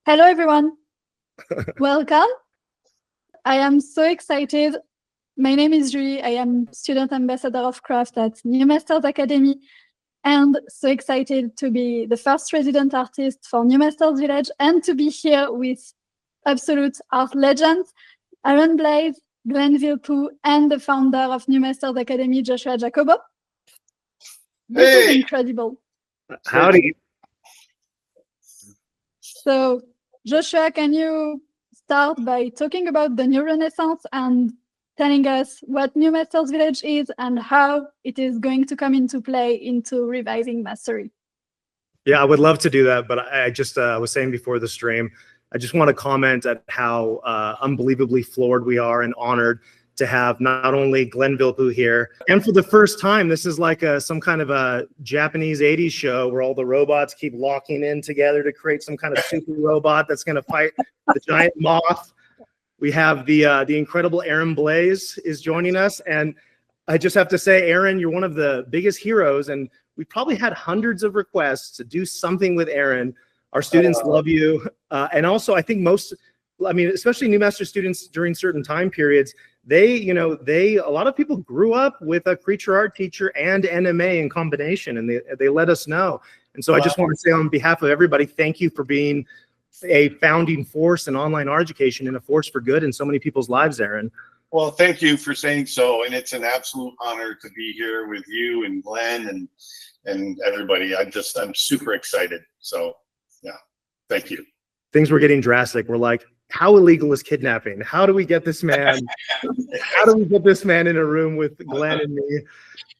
Hello, everyone. Welcome. I am so excited. My name is Julie. I am student ambassador of craft at New Masters Academy, and so excited to be the first resident artist for New Masters Village and to be here with absolute art legends, Aaron Blaise, Vilppu, and the founder of New Masters Academy, Joshua Jacobo. This is incredible. Howdy. So, Joshua, can you start by talking about the New Renaissance and telling us what New Masters Village is and how it is going to come into play into revising mastery? Yeah, I would love to do that, but I just was saying before the stream, I just want to comment at how unbelievably floored we are and honored to have not only Vilppu here, and for the first time, this is like some kind of a Japanese 80s show where all the robots keep locking in together to create some kind of super robot that's going to fight the giant moth. We have the incredible Aaron Blaise is joining us, and I just have to say, Aaron, you're one of the biggest heroes, and we probably had hundreds of requests to do something with Aaron. Our students love you, and also I think especially New Master students during certain time periods, a lot of people grew up with a creature art teacher and NMA in combination, and they let us know. And so I just want to say on behalf of everybody, thank you for being a founding force in online art education and a force for good in so many people's lives, Aaron. Well, thank you for saying so, and it's an absolute honor to be here with you and Glenn and everybody. I'm super excited. So yeah, thank you. Things were getting drastic. We're like, how illegal is kidnapping? How do we get this man? How do we get this man in a room with Glenn and me?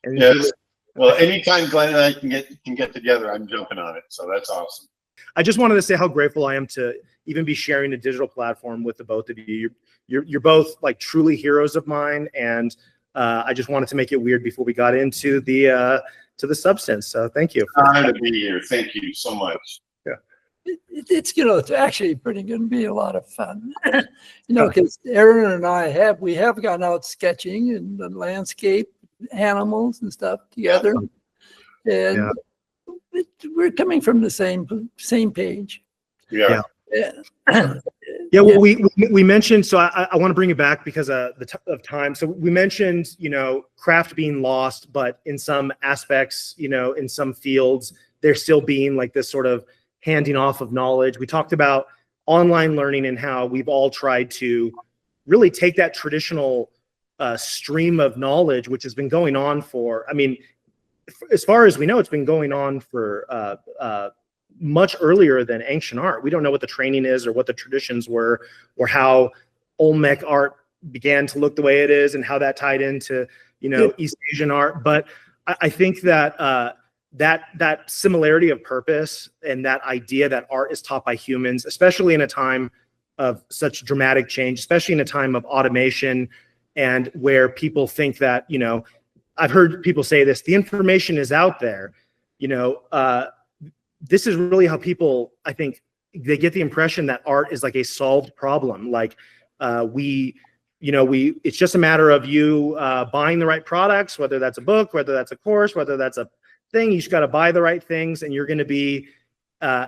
And yes. Well, anytime Glenn and I can get together, I'm jumping on it. So that's awesome. I just wanted to say how grateful I am to even be sharing a digital platform with the both of you. You're both like truly heroes of mine, and I just wanted to make it weird before we got into the substance. So thank you. Honored to be here. Thank you so much. It's actually pretty going to be a lot of fun, because Aaron and I have gone out sketching and the landscape animals and stuff together, and we're coming from the same page. Yeah. Well, we mentioned, so I want to bring it back because of time. So we mentioned, craft being lost, but in some aspects, in some fields, there still being like this sort of handing off of knowledge. We talked about online learning and how we've all tried to really take that traditional stream of knowledge, which has been going on for, as far as we know, it's been going on for much earlier than ancient art. We don't know what the training is or what the traditions were or how Olmec art began to look the way it is and how that tied into, East Asian art. But I think that that similarity of purpose and that idea that art is taught by humans, especially in a time of such dramatic change, especially in a time of automation and where people think that, I've heard people say this, the information is out there, this is really how people, I think, they get the impression that art is like a solved problem. Like it's just a matter of you buying the right products, whether that's a book, whether that's a course, whether that's a thing, you just got to buy the right things and you're going to be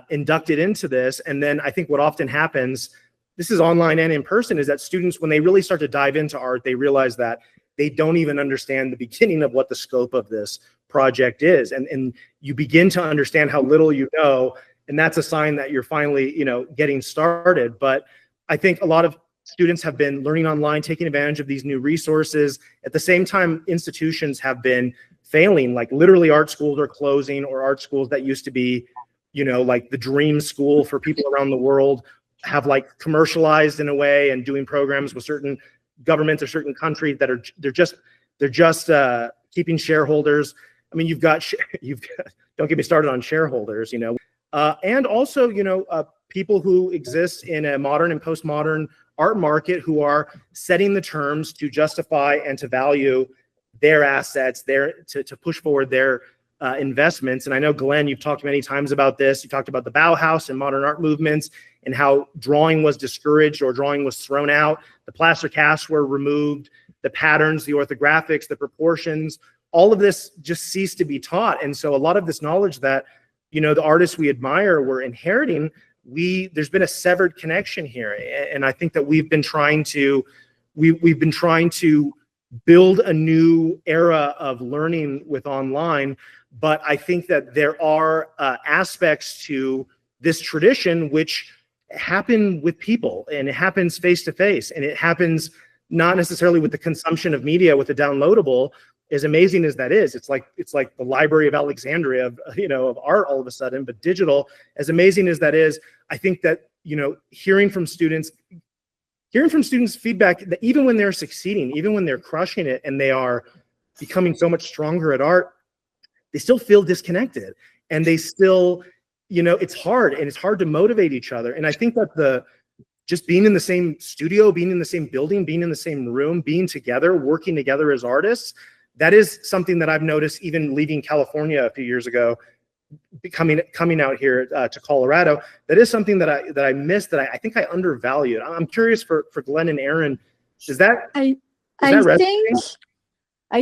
inducted into this. And then I think what often happens, this is online and in person, is that students, when they really start to dive into art, they realize that they don't even understand the beginning of what the scope of this project is. And you begin to understand how little you know, and that's a sign that you're finally, getting started. But I think a lot of students have been learning online, taking advantage of these new resources. At the same time, institutions have been failing, like literally art schools are closing, or art schools that used to be, like the dream school for people around the world have like commercialized in a way and doing programs with certain governments or certain countries that they're just keeping shareholders. You've got don't get me started on shareholders, and also, people who exist in a modern and postmodern art market who are setting the terms to justify and to value their assets, to push forward their investments. And I know, Glenn, you've talked many times about this. You talked about the Bauhaus and modern art movements and how drawing was discouraged or drawing was thrown out. The plaster casts were removed, the patterns, the orthographics, the proportions, all of this just ceased to be taught. And so a lot of this knowledge that, the artists we admire were inheriting there's been a severed connection here. And I think that we've been trying to build a new era of learning with online. But I think that there are aspects to this tradition which happen with people, and it happens face to face, and it happens not necessarily with the consumption of media, with the downloadable. As amazing as that is, it's like the Library of Alexandria of art all of a sudden. But digital, as amazing as that is, I think that hearing from students feedback that even when they're succeeding, even when they're crushing it, and they are becoming so much stronger at art, they still feel disconnected, and they still, it's hard, and it's hard to motivate each other. And I think that just being in the same studio, being in the same building, being in the same room, being together, working together as artists, that is something that I've noticed even leaving California a few years ago, coming out here to Colorado. That is something that I missed, that I think I undervalued. I'm curious for Glenn and Aaron, I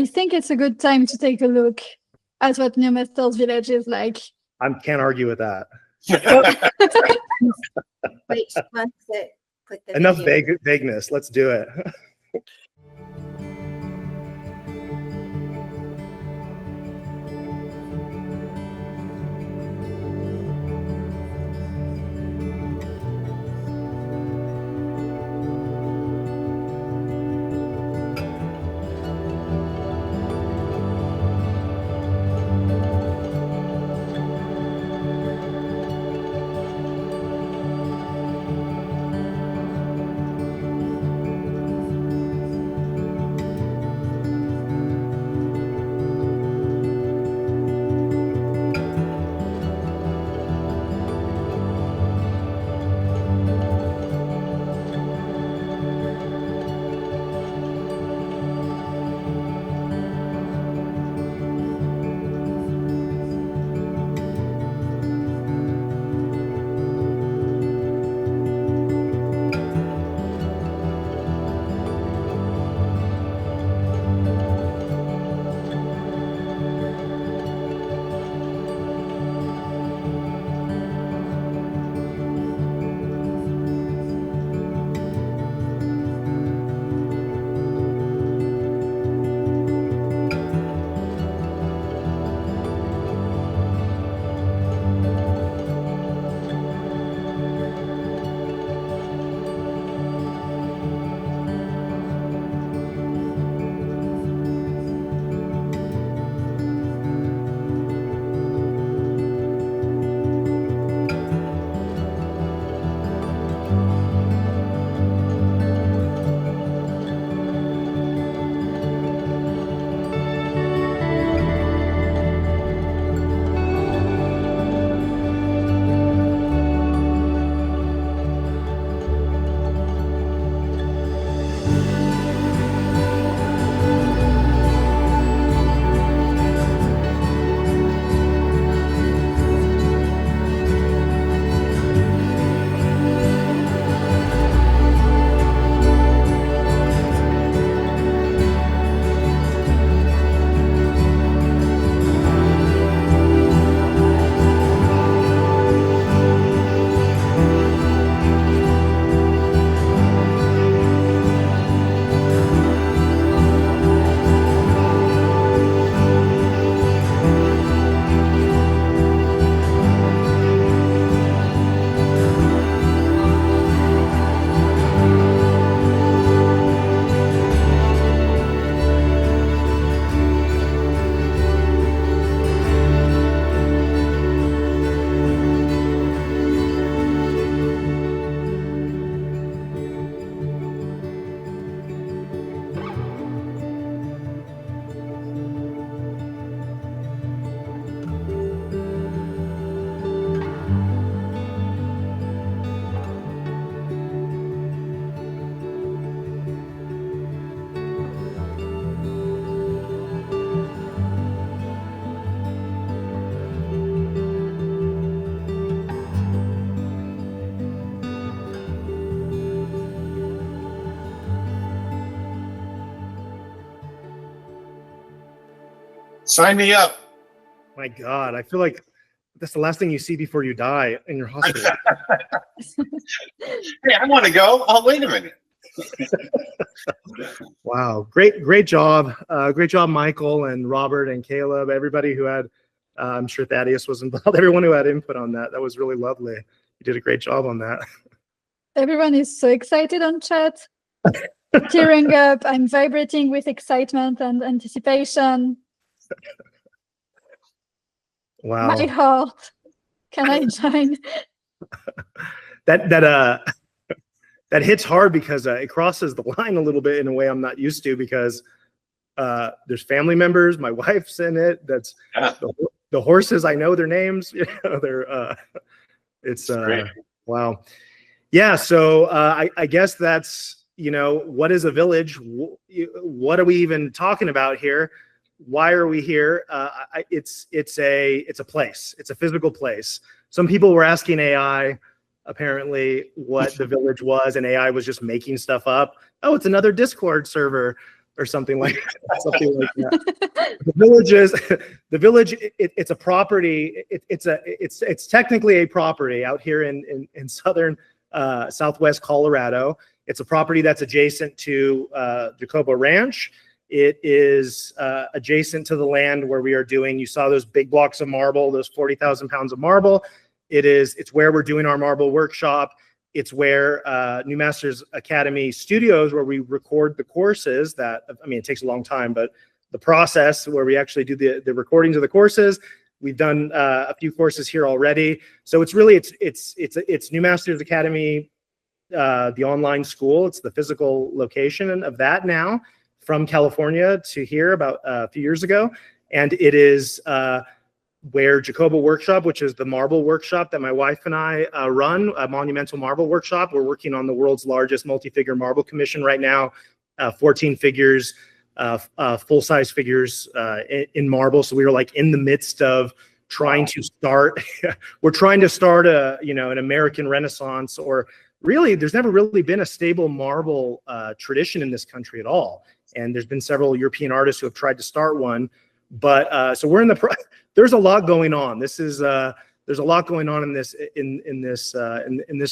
think it's a good time to take a look at what New Masters Village is like. I can't argue with that. Wait, let's put the Enough video. vagueness. Let's do it. Sign me up. My God, I feel like that's the last thing you see before you die in your hospital. Hey, I want to go. Oh, wait a minute. Wow, great job, Michael and Robert and Caleb, everybody who had, I'm sure Thaddeus was involved, everyone who had input on that. That was really lovely. You did a great job on that. Everyone is so excited on chat, tearing up. I'm vibrating with excitement and anticipation. Wow. My heart. Can I join? That hits hard because it crosses the line a little bit in a way I'm not used to, because there's family members. My wife's in it. That's the horses. I know their names. You know, they're it's wow. Yeah. So I guess that's, you know, what is a village? What are we even talking about here? Why are we here? It's a place. It's a physical place. Some people were asking AI apparently what the village was, and AI was just making stuff up. Oh, it's another Discord server or something like that. Something like that. The village. It's a property. It's technically a property out here in southern southwest Colorado. It's a property that's adjacent to Jacobo Ranch. It is adjacent to the land where we are doing. You saw those big blocks of marble, those 40,000 pounds of marble. It's where we're doing our marble workshop. It's where New Masters Academy Studios, where we record the courses. That, I mean, it takes a long time, but the process where we actually do the recordings of the courses. We've done a few courses here already. So it's really it's New Masters Academy, the online school. It's the physical location of that now, from California to here about a few years ago, and it is where Jacobo Workshop, which is the marble workshop that my wife and I run, a monumental marble workshop. We're working on the world's largest multi-figure marble commission right now, 14 figures, full-size figures in marble. So we were like in the midst of trying to start. We're trying to start an American Renaissance, or really, there's never really been a stable marble tradition in this country at all. And there's been several European artists who have tried to start one, but so we're in the. There's a lot going on. This is there's a lot going on in this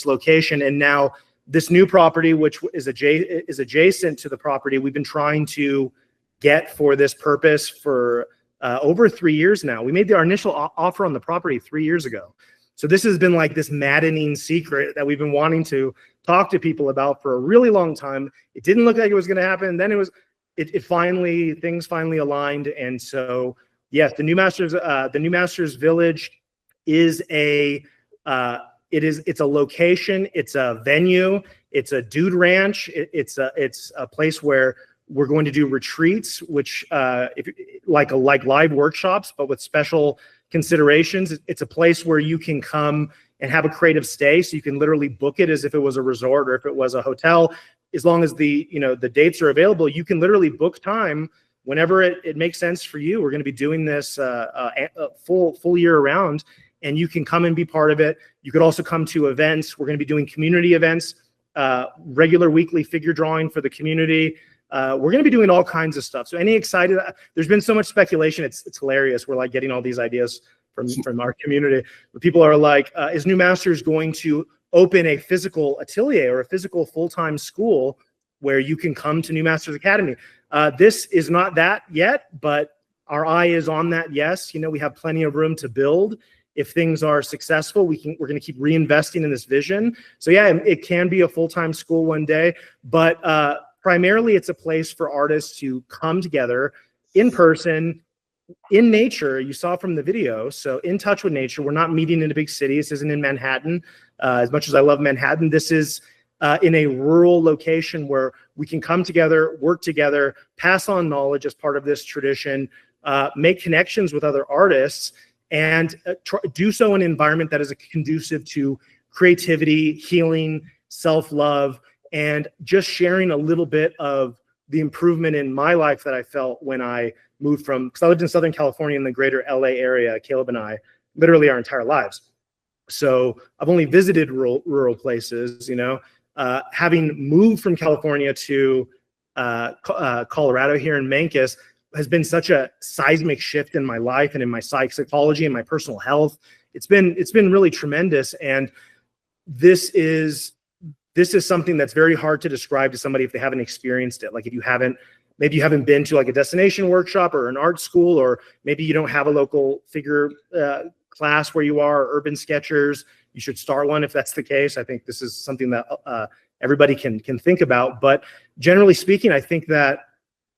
location, and now this new property, which is adjacent to the property we've been trying to get for this purpose for over 3 years now. We made our initial offer on the property 3 years ago. So this has been like this maddening secret that we've been wanting to talk to people about for a really long time. It didn't look like it was going to happen. Then things finally aligned. And so, yes, the New Masters Village is it's a location. It's a venue. It's a dude ranch. It's a place where we're going to do retreats, which like live workshops, but with special considerations. It's a place where you can come and have a creative stay. So you can literally book it as if it was a resort or if it was a hotel. As long as the dates are available, you can literally book time whenever it makes sense for you. We're going to be doing this full year round, and you can come and be part of it. You could also come to events. We're going to be doing community events, regular weekly figure drawing for the community. We're going to be doing all kinds of stuff. So there's been so much speculation. It's hilarious. We're like getting all these ideas from our community. People are like, is New Masters going to open a physical atelier or a physical full-time school where you can come to New Masters Academy? This is not that yet, but our eye is on that. Yes, we have plenty of room to build. If things are successful, we're going to keep reinvesting in this vision. So yeah, it can be a full-time school one day, but primarily it's a place for artists to come together in person, in nature. You saw from the video, so in touch with nature. We're not meeting in a big city. This isn't in Manhattan. As much as I love Manhattan, this is in a rural location where we can come together, work together, pass on knowledge as part of this tradition, make connections with other artists, and do so in an environment that is conducive to creativity, healing, self-love, and just sharing a little bit of the improvement in my life that I felt when I moved because I lived in Southern California in the greater LA area, Caleb and I, literally our entire lives. So I've only visited rural places, having moved from California to Colorado here in Mancos has been such a seismic shift in my life and in my psychology and my personal health it's been really tremendous. And this is something that's very hard to describe to somebody if they haven't experienced it. Like if you haven't, maybe you haven't been to like a destination workshop or an art school, or maybe you don't have a local figure class where you are, or urban sketchers. You should start one if that's the case. I think this is something that everybody can think about. But generally speaking, I think that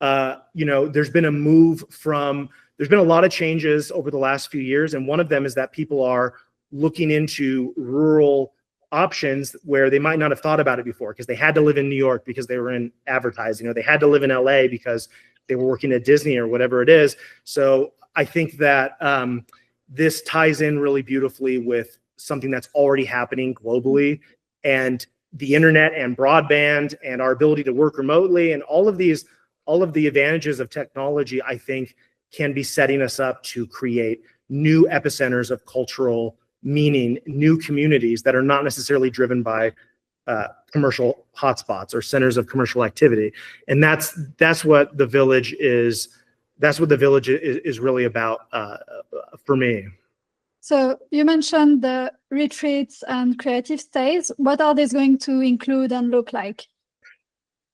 there's been a lot of changes over the last few years, and one of them is that people are looking into rural options where they might not have thought about it before, because they had to live in New York because they were in advertising, or they had to live in LA because they were working at Disney or whatever it is. So I think that this ties in really beautifully with something that's already happening globally, and the internet and broadband and our ability to work remotely, and all of the advantages of technology, I think, can be setting us up to create new epicenters of cultural meaning, new communities that are not necessarily driven by commercial hotspots or centers of commercial activity. And that's what the Village is. That's what the Village is really about for me. So you mentioned the retreats and creative stays. What are these going to include and look like?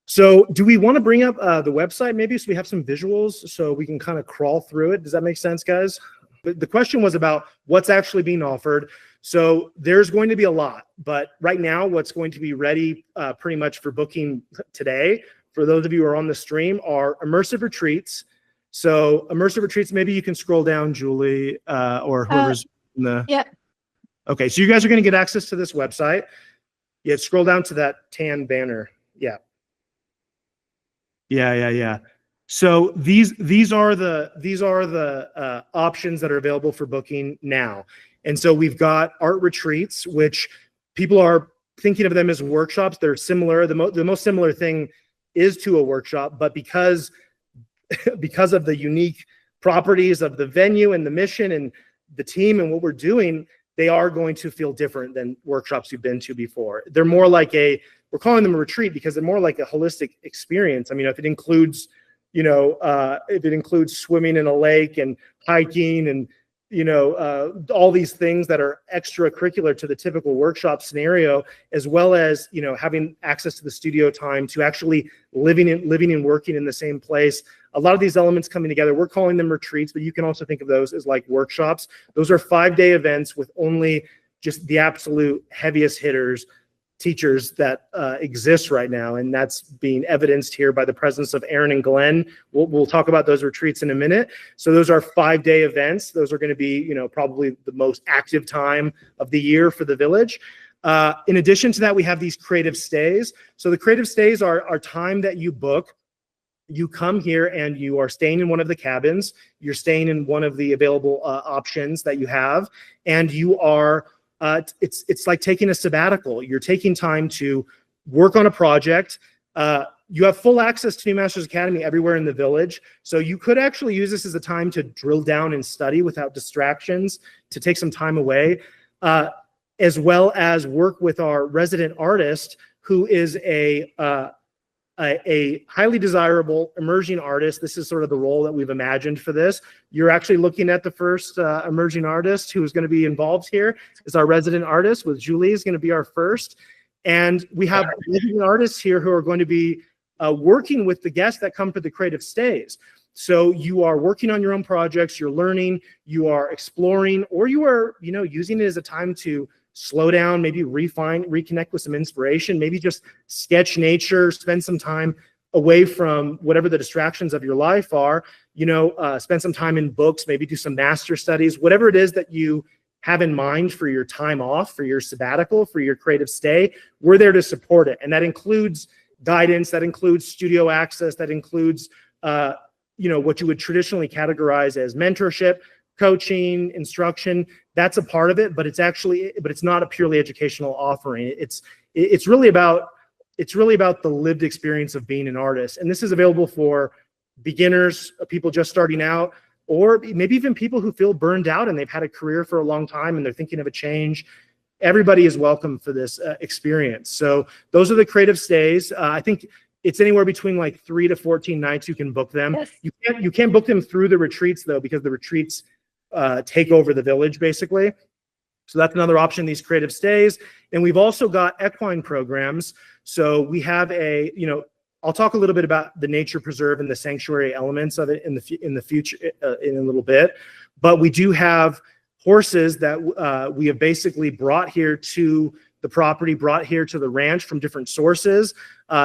So do we want to bring up the website maybe, so we have some visuals so we can kind of crawl through it? Does that make sense, guys? But the question was about what's actually being offered. So there's going to be a lot, but right now what's going to be ready pretty much for booking today, for those of you who are on the stream, are immersive retreats. So immersive retreats, maybe you can scroll down, Julie, or whoever's in the... Yeah. Okay, so you guys are going to get access to this website. Yeah, scroll down to that tan banner. Yeah. Yeah. So these are the options that are available for booking now. And so we've got art retreats, which people are thinking of them as workshops. They're similar. The most similar thing is to a workshop, but because of the unique properties of the venue and the mission and the team and what we're doing, they are going to feel different than workshops you've been to before. They're more like we're calling them a retreat because they're more like a holistic experience. I mean, if it includes swimming in a lake and hiking and, all these things that are extracurricular to the typical workshop scenario, as well as, having access to the studio time, to actually living and working in the same place. A lot of these elements coming together, we're calling them retreats, but you can also think of those as like workshops. Those are 5-day events with only just the absolute heaviest hitters, teachers that exist right now, and that's being evidenced here by the presence of Aaron and Glenn. We'll talk about those retreats in a minute. So those are 5-day events. Those are going to be, probably the most active time of the year for the Village. In addition to that, we have these creative stays. So the creative stays are time that you book. You come here and you are staying in one of the cabins. You're staying in one of the available options that you have, and you are. It's like taking a sabbatical. You're taking time to work on a project. You have full access to New Masters Academy everywhere in the Village. So you could actually use this as a time to drill down and study without distractions, to take some time away, as well as work with our resident artist, who is a highly desirable emerging artist. This is sort of the role that we've imagined for this. You're actually looking at the first emerging artist who is going to be involved here. Is our resident artist, with Julie is going to be our first. And we have resident artists here who are going to be working with the guests that come for the creative stays. So you are working on your own projects, you're learning, you are exploring, or you are, using it as a time to slow down, maybe reconnect with some inspiration, maybe just sketch nature, spend some time away from whatever the distractions of your life are, spend some time in books, maybe do some master studies, whatever it is that you have in mind for your time off, for your sabbatical, for your creative stay. We're there to support it. And that includes guidance, that includes studio access, that includes, what you would traditionally categorize as mentorship, coaching, instruction. That's a part of it, but it's not a purely educational offering. It's really about the lived experience of being an artist. And this is available for beginners, people just starting out, or maybe even people who feel burned out and they've had a career for a long time and they're thinking of a change. Everybody is welcome for this experience. So those are the creative stays. I think it's anywhere between like 3 to 14 nights you can book them. Yes. You can't book them through the retreats though, because the retreats take over the Village basically. So that's another option, these creative stays. And we've also got equine programs. So we have a, I'll talk a little bit about the nature preserve and the sanctuary elements of it in the future in a little bit. But we do have horses that we have basically brought here to the property, brought here to the ranch from different sources.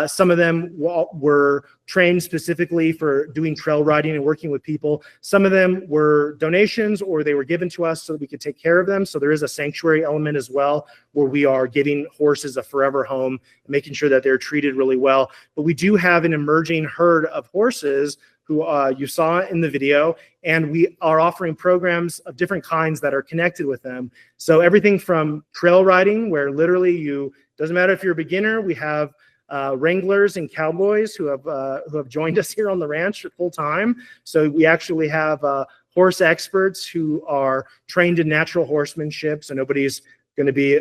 Some of them were trained specifically for doing trail riding and working with people. Some of them were donations, or they were given to us so that we could take care of them. So there is a sanctuary element as well, where we are giving horses a forever home, making sure that they're treated really well. But we do have an emerging herd of horses who you saw in the video, and we are offering programs of different kinds that are connected with them. So everything from trail riding, where literally doesn't matter if you're a beginner, we have wranglers and cowboys who have joined us here on the ranch full time. So we actually have horse experts who are trained in natural horsemanship, so nobody's going to be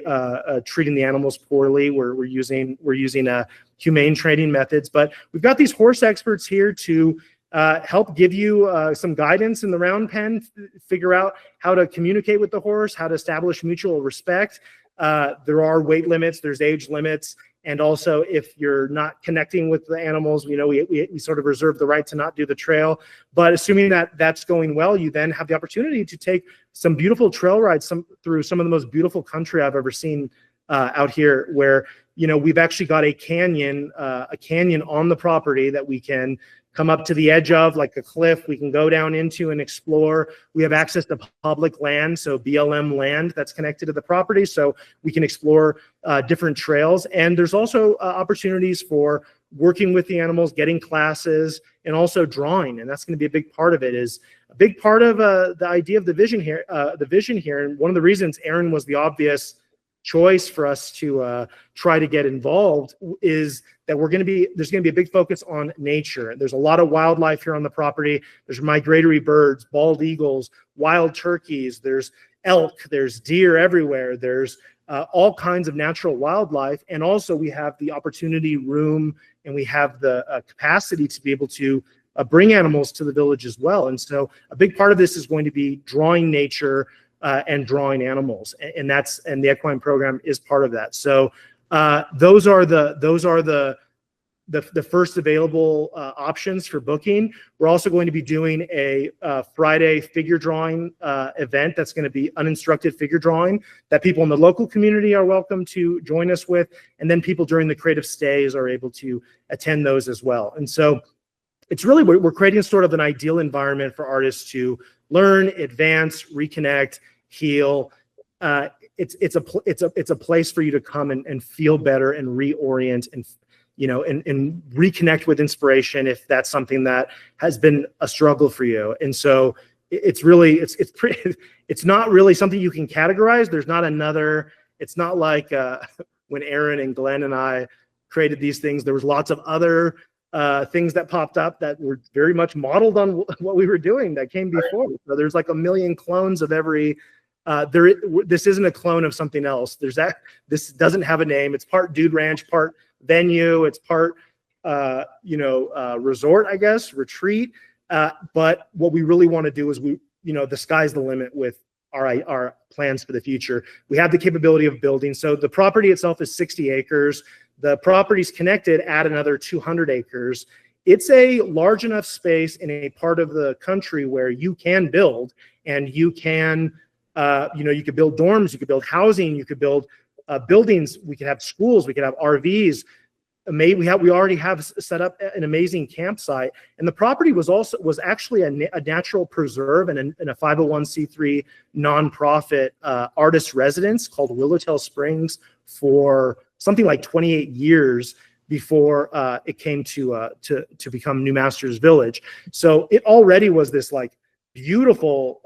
treating the animals poorly. We're using humane training methods, but we've got these horse experts here to help give you some guidance in the round pen, figure out how to communicate with the horse, how to establish mutual respect. There are weight limits, there's age limits, and also if you're not connecting with the animals, we sort of reserve the right to not do the trail. But assuming that that's going well, you then have the opportunity to take some beautiful trail rides through some of the most beautiful country I've ever seen out here, where we've actually got a canyon on the property that we can come up to the edge of, like a cliff, we can go down into and explore. We have access to public land, so BLM land that's connected to the property, so we can explore different trails. And there's also opportunities for working with the animals, getting classes, and also drawing. And that's going to be a big part of it. Is a big part of the idea of the vision here. And one of the reasons Aaron was the obvious choice for us to try to get involved is that there's going to be a big focus on nature. There's a lot of wildlife here on the property. There's migratory birds, bald eagles, wild turkeys, there's elk, there's deer everywhere. There's all kinds of natural wildlife. And also we have the opportunity, room, and we have the capacity to be able to bring animals to the village as well. And so a big part of this is going to be drawing nature and drawing animals, and the equine program is part of that. So those are the first available options for booking. We're also going to be doing a Friday figure drawing event that's going to be uninstructed figure drawing that people in the local community are welcome to join us with, and then people during the creative stays are able to attend those as well. And so it's really, we're creating sort of an ideal environment for artists to learn, advance, reconnect, heal. It's a place for you to come and feel better and reorient and and reconnect with inspiration if that's something that has been a struggle for you. And so it's not really something you can categorize. There's not another. It's not like when Aaron and Glenn and I created these things, there was lots of other things that popped up that were very much modeled on what we were doing that came before. So there's like a million clones of every. This isn't a clone of something else. This doesn't have a name. It's part Dude Ranch, part venue. It's part resort, I guess, retreat. But what we really want to do is the sky's the limit with our plans for the future. We have the capability of building. So the property itself is 60 acres. The properties connected add another 200 acres. It's a large enough space in a part of the country where you can build, and you can, you could build dorms, you could build housing, you could build buildings, we could have schools, we could have RVs. We already have set up an amazing campsite, and the property was actually a natural preserve and a 501c3 nonprofit artist residence called Willowtail Springs for something like 28 years before it came to become New Masters Village. So it already was this like beautiful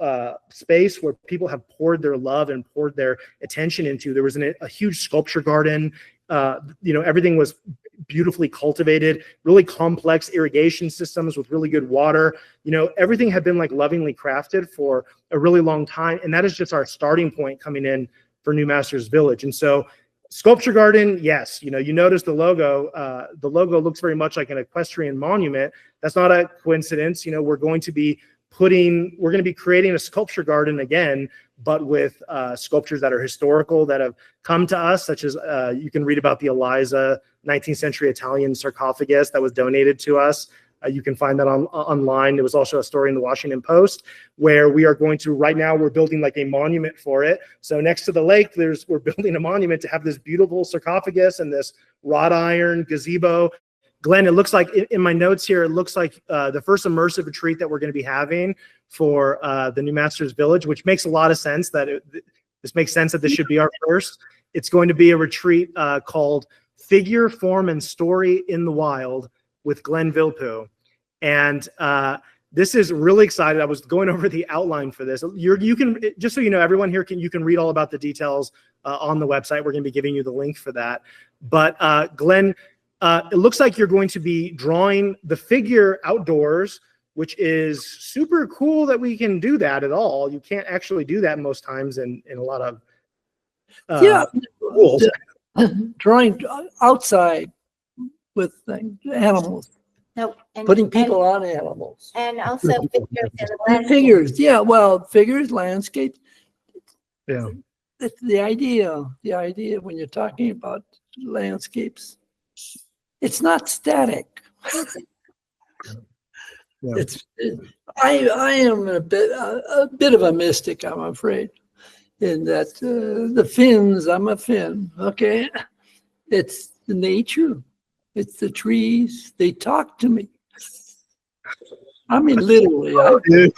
space where people have poured their love and poured their attention into. There was a huge sculpture garden. Everything was beautifully cultivated, really complex irrigation systems with really good water. Everything had been like lovingly crafted for a really long time. And that is just our starting point coming in for New Masters Village. And so sculpture garden, yes, you notice the logo. The logo looks very much like an equestrian monument. That's not a coincidence. We're going to be creating a sculpture garden again, but with sculptures that are historical that have come to us, such as you can read about the Eliza 19th century Italian sarcophagus that was donated to us. You can find that online. There was also a story in the Washington Post where we are going to, right now, we're building like a monument for it. So next to the lake, we're building a monument to have this beautiful sarcophagus and this wrought iron gazebo. Glenn, it looks like in my notes here, it looks like the first immersive retreat that we're going to be having for the New Masters Village, which makes a lot of sense that this makes sense that this should be our first. It's going to be a retreat called Figure, Form, and Story in the Wild with Glenn Vilppu. And this is really excited. I was going over the outline for this. You can, just so you know, everyone here you can read all about the details on the website. We're going to be giving you the link for that. But Glenn, it looks like you're going to be drawing the figure outdoors, which is super cool that we can do that at all. You can't actually do that most times in a lot of schools. Drawing outside with animals. No, and, Putting people on animals. and also figures in the landscape. Figures, yeah, well, figures, landscape. Yeah. The idea when you're talking about landscapes, it's not static. Yeah. I am a bit of a mystic, I'm afraid, in that the Finns, I'm a Finn, okay? It's the nature, it's the trees, they talk to me. I mean, literally.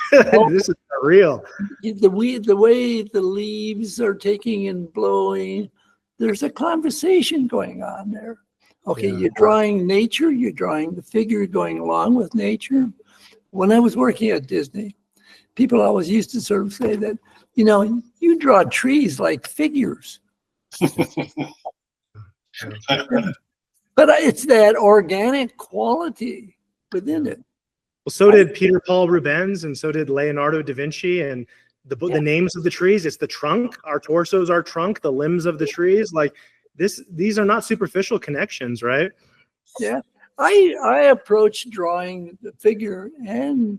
This is real. The way the leaves are taking and blowing, there's a conversation going on there. Okay, Yeah. You're drawing nature, you're drawing the figure going along with nature. When I was working at Disney, people always used to sort of say that, you draw trees like figures. But it's that organic quality within it. Well, so did Peter Paul Rubens, and so did Leonardo da Vinci, and the names of the trees. It's the trunk. Our torsos are trunk, the limbs of the trees. Like these are not superficial connections, right? Yeah. I approach drawing the figure and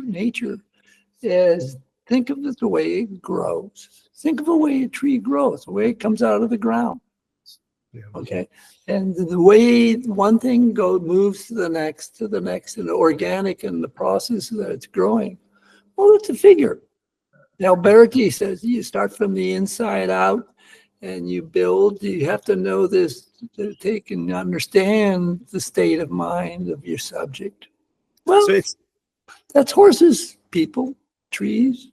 nature as think of it the way it grows. Think of the way a tree grows, the way it comes out of the ground. Yeah. Okay. And the way one thing moves to the next, and organic in the process that it's growing. Well, it's a figure. Now, Berkey says you start from the inside out and you build. You have to know this to take and understand the state of mind of your subject. Well, So that's horses, people, trees.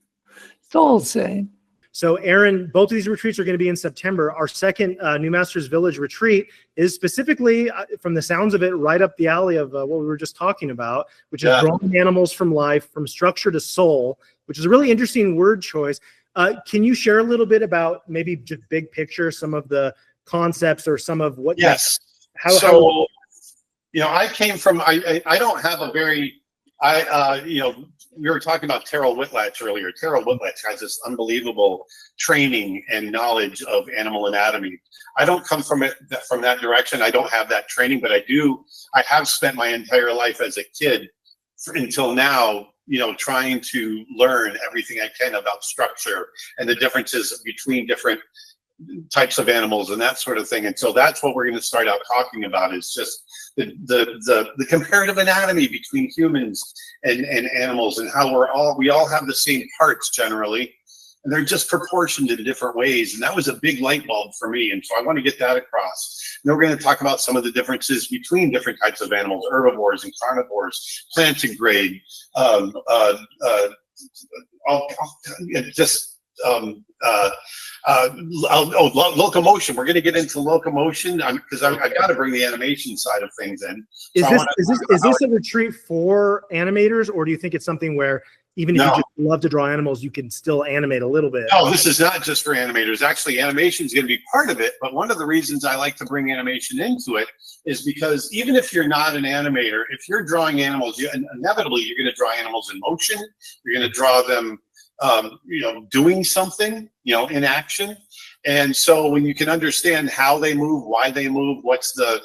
It's all the same. So Aaron, both of these retreats are going to be in September. Our second New Masters Village retreat is specifically, from the sounds of it, right up the alley of what we were just talking about, which is drawing animals from life, from structure to soul, which is a really interesting word choice. Can you share a little bit about maybe just big picture, some of the concepts or some of what? Yes. I came from, I don't have a very, we were talking about Terrell Whitlatch earlier. Terrell Whitlatch has this unbelievable training and knowledge of animal anatomy. I don't come from that direction. I don't have that training, but I have spent my entire life as a kid until now, trying to learn everything I can about structure and the differences between different types of animals and that sort of thing. And so that's what we're going to start out talking about, is just the comparative anatomy between humans and animals, and how we all have the same parts generally, and they're just proportioned in different ways. And that was a big light bulb for me. And so I want to get that across. And then we're going to talk about some of the differences between different types of animals, herbivores and carnivores, plantigrade, locomotion. We're going to get into locomotion because I've got to bring the animation side of things in. Is this a retreat for animators, or do you think it's something where even if you just love to draw animals, you can still animate a little bit? No, this is not just for animators. Actually, animation is going to be part of it. But one of the reasons I like to bring animation into it is because even if you're not an animator, if you're drawing animals, inevitably you're going to draw animals in motion. You're going to draw them doing something, in action. And so when you can understand how they move, why they move, what's the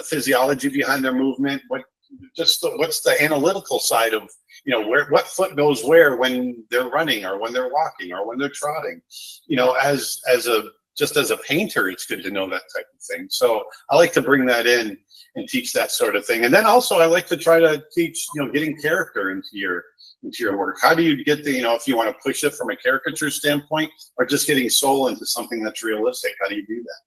physiology behind their movement, what's the analytical side of you know, what foot goes where when they're running or when they're walking or when they're trotting. You know, just as a painter, it's good to know that type of thing. So I like to bring that in and teach that sort of thing. And then also I like to try to teach, you know, getting character into your work. How do you get the, you know, if you want to push it from a caricature standpoint or just getting soul into something that's realistic, how do you do that?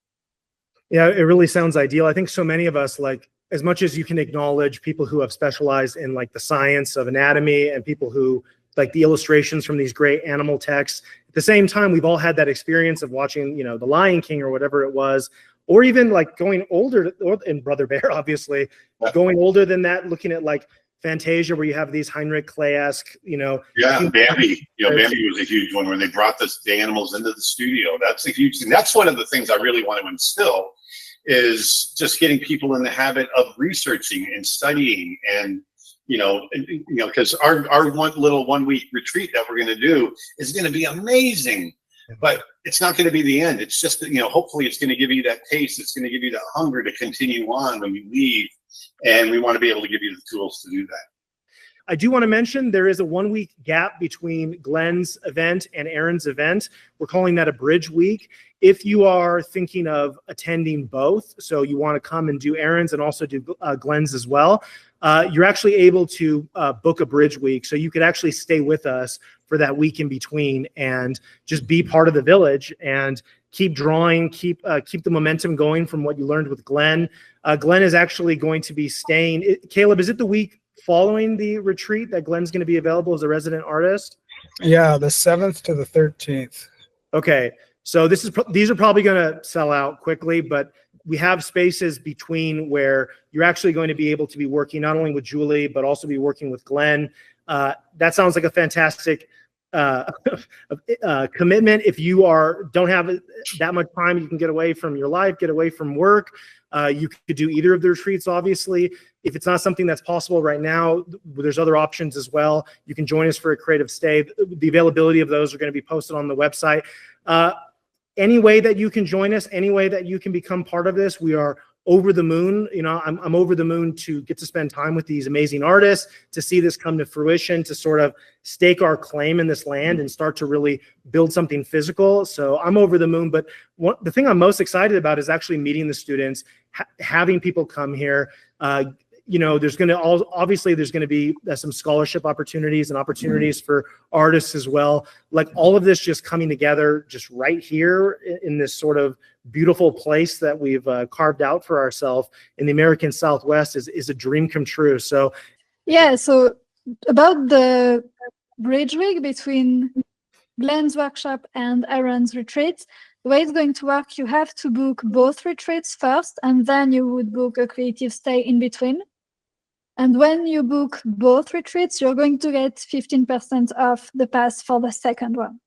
Yeah, it really sounds ideal. I think so many of us, like, as much as you can acknowledge people who have specialized in like the science of anatomy and people who like the illustrations from these great animal texts, at the same time, we've all had that experience of watching, you know, The Lion King or whatever it was, or even like going older, and Brother Bear, obviously, going older than that, looking at like Fantasia, where you have these Heinrich Kley-esque, you know. Yeah, Bambi. You know, Bambi was a huge one where they brought the animals into the studio. That's a huge thing. That's one of the things I really want to instill, is just getting people in the habit of researching and studying, and you know, because our one week retreat that we're going to do is going to be amazing, but it's not going to be the end. It's just, you know, hopefully it's going to give you that taste. It's going to give you that hunger to continue on when you leave, and we want to be able to give you the tools to do that. I do want to mention there is a 1 week gap between Glenn's event and Aaron's event. We're calling that a bridge week. If you are thinking of attending both, so you want to come and do Aaron's and also do Glenn's as well, you're actually able to book a bridge week. So you could actually stay with us for that week in between and just be part of the village and keep drawing, keep the momentum going from what you learned with Glenn. Glenn is actually going to be staying. Caleb, is it the week following the retreat that Glenn's going to be available as a resident artist? Yeah, the 7th to the 13th. Okay, so these are probably going to sell out quickly, but we have spaces between where you're actually going to be able to be working not only with Julie, but also be working with Glenn. That sounds like a fantastic commitment. If you don't have that much time, you can get away from your life, get away from work. You could do either of the retreats, obviously. If it's not something that's possible right now, there's other options as well. You can join us for a creative stay. The availability of those are going to be posted on the website. Any way that you can join us, any way that you can become part of this, we are over the moon. You know, I'm over the moon to get to spend time with these amazing artists, to see this come to fruition, to sort of stake our claim in this land and start to really build something physical. So I'm over the moon. But the thing I'm most excited about is actually meeting the students, having people come here. You know, there's going to be some scholarship opportunities and opportunities for artists as well. Like all of this just coming together just right here in this sort of beautiful place that we've carved out for ourselves in the American Southwest is a dream come true. So yeah, so about the bridge week between Glenn's workshop and Aaron's retreat, the way it's going to work, you have to book both retreats first, and then you would book a creative stay in between. And when you book both retreats, you're going to get 15% off the pass for the second one.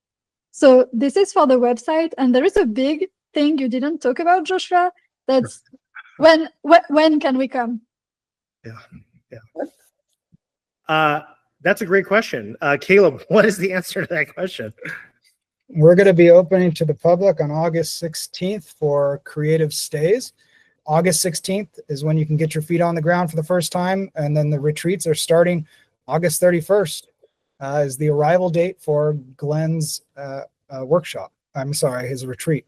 So this is for the website, and there is a big thing you didn't talk about, Joshua. That's when can we come? Yeah. That's a great question. Caleb, what is the answer to that question? We're going to be opening to the public on August 16th for creative stays. August 16th is when you can get your feet on the ground for the first time, and then the retreats are starting August 31st is the arrival date for Glenn's workshop. I'm sorry, his retreat.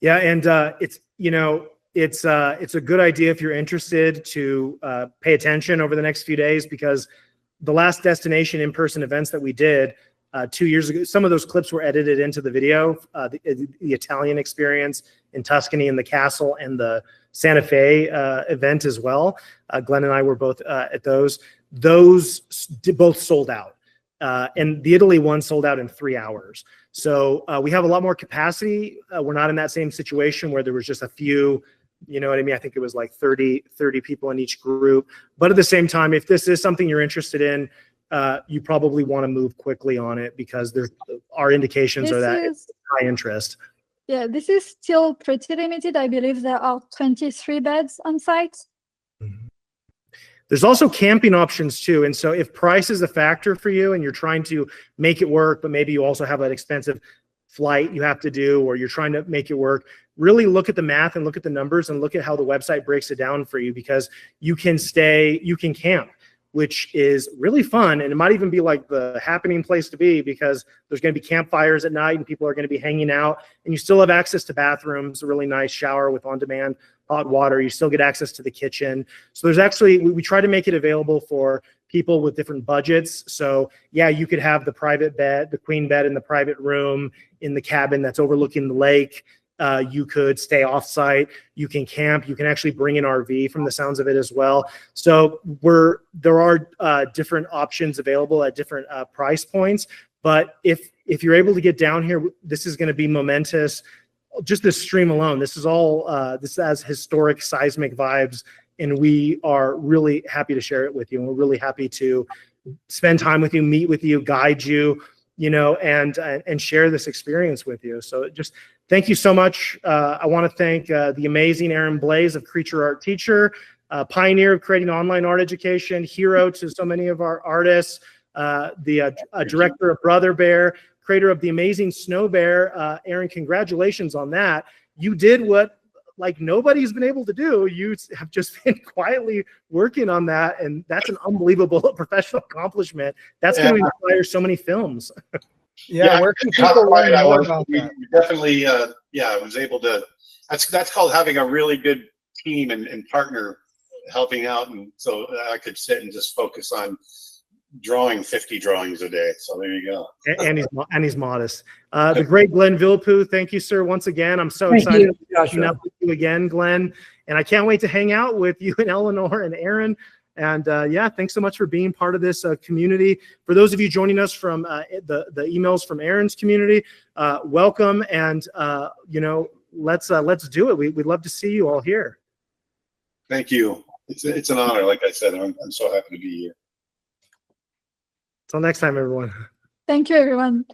Yeah, and it's a good idea if you're interested to pay attention over the next few days, because the last destination in-person events that we did 2 years ago, some of those clips were edited into the video. The Italian experience in Tuscany and the castle, and the Santa Fe event as well. Glenn and I were both at those. Those both sold out. And the Italy one sold out in 3 hours. So we have a lot more capacity. We're not in that same situation where there was just a few, you know what I mean? I think it was like 30 people in each group. But at the same time, if this is something you're interested in, you probably want to move quickly on it, because our indications are that it's high interest. Yeah, this is still pretty limited. I believe there are 23 beds on site. Mm-hmm. There's also camping options too. And so if price is a factor for you and you're trying to make it work, but maybe you also have an expensive flight you have to do, or you're trying to make it work, really look at the math and look at the numbers and look at how the website breaks it down for you, because you can camp. which is really fun. And it might even be like the happening place to be, because there's going to be campfires at night and people are going to be hanging out, and you still have access to bathrooms, a really nice shower with on-demand hot water. You still get access to the kitchen. So there's actually, we try to make it available for people with different budgets. So yeah, you could have the private bed, the queen bed in the private room in the cabin that's overlooking the lake. You could stay off-site, you can camp, you can actually bring an RV from the sounds of it as well. So there are different options available at different price points. But if you're able to get down here, this is going to be momentous. Just this stream alone, this is all, this has historic seismic vibes, and we are really happy to share it with you. And we're really happy to spend time with you, meet with you, guide you, and share this experience with you. So just thank you so much. I want to thank the amazing Aaron Blaise of Creature Art Teacher, pioneer of creating online art education, hero to so many of our artists, the director of Brother Bear, creator of the amazing Snow Bear. Aaron, congratulations on that. You did what like nobody's been able to do. You have just been quietly working on that, and that's an unbelievable professional accomplishment. That's going to inspire so many films. Yeah, where can people learn more about that? Definitely, I was able to. That's called having a really good team and partner helping out, and so I could sit and just focus on drawing 50 drawings a day. So there you go. And he's modest. The great Glenn Vilppu, thank you, sir, once again. I'm so excited to meet up with you again, Glenn, and I can't wait to hang out with you and Eleanor and Aaron. And yeah, thanks so much for being part of this community. For those of you joining us from the emails from Aaron's community, welcome, and let's do it. We'd love to see you all here. Thank you. It's an honor. Like I said, I'm so happy to be here. Till next time, everyone. Thank you, everyone.